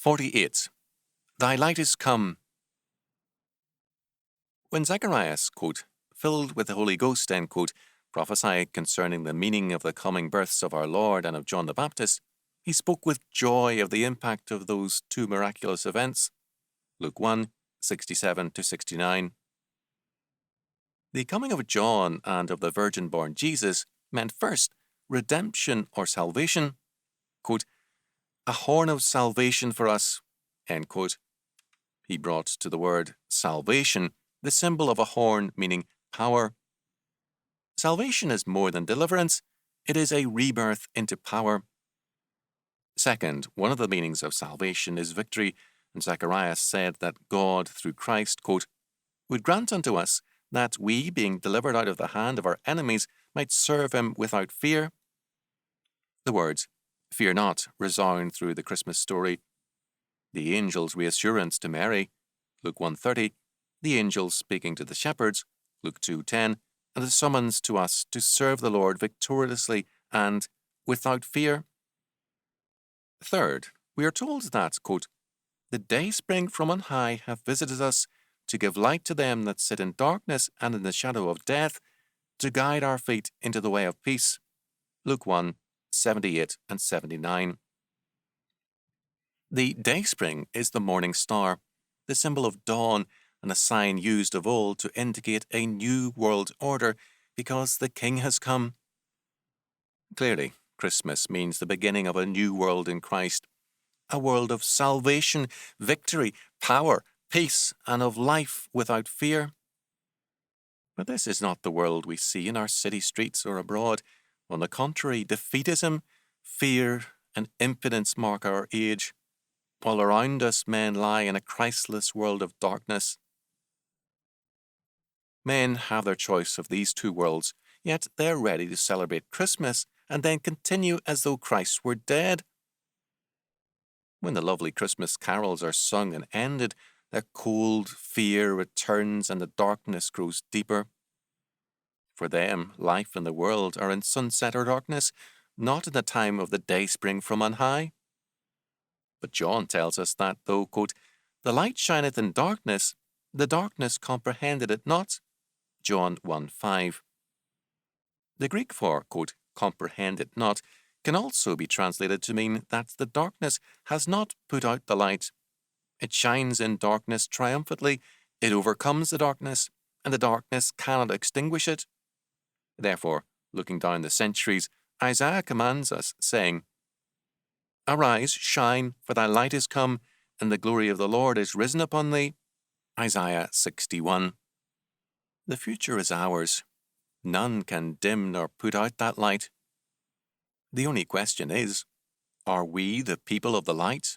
48. Thy light is come. When Zacharias, quote, filled with the Holy Ghost, end quote, prophesied concerning the meaning of the coming births of our Lord and of John the Baptist, he spoke with joy of the impact of those two miraculous events. Luke 1, 67-69. The coming of John and of the virgin-born Jesus meant first redemption or salvation, quote, a horn of salvation for us, end quote. He brought to the word salvation the symbol of a horn meaning power. Salvation is more than deliverance, it is a rebirth into power. Second, one of the meanings of salvation is victory, and Zacharias said that God, through Christ, quote, would grant unto us that we, being delivered out of the hand of our enemies, might serve him without fear. The words, fear not, resound through the Christmas story. The angel's reassurance to Mary, Luke 1:30, the angels speaking to the shepherds, Luke 2:10, and the summons to us to serve the Lord victoriously and without fear. Third, we are told that, quote, the dayspring from on high hath visited us to give light to them that sit in darkness and in the shadow of death, to guide our feet into the way of peace. Luke 1, 78 and 79. The dayspring is the morning star, the symbol of dawn and a sign used of old to indicate a new world order because the King has come. Clearly, Christmas means the beginning of a new world in Christ, a world of salvation, victory, power, peace, and of life without fear. But this is not the world we see in our city streets or abroad. On the contrary, defeatism, fear, and impotence mark our age, while around us men lie in a Christless world of darkness. Men have their choice of these two worlds, yet they're ready to celebrate Christmas and then continue as though Christ were dead. When the lovely Christmas carols are sung and ended, the cold fear returns and the darkness grows deeper. For them, life and the world are in sunset or darkness, not in the time of the dayspring from on high. But John tells us that though, quote, the light shineth in darkness, the darkness comprehended it not. John 1:5. The Greek for, quote, comprehend it not, can also be translated to mean that the darkness has not put out the light. It shines in darkness triumphantly, it overcomes the darkness, and the darkness cannot extinguish it. Therefore, looking down the centuries, Isaiah commands us, saying, arise, shine, for thy light is come, and the glory of the Lord is risen upon thee. Isaiah 61. The future is ours. None can dim nor put out that light. The only question is, are we the people of the light?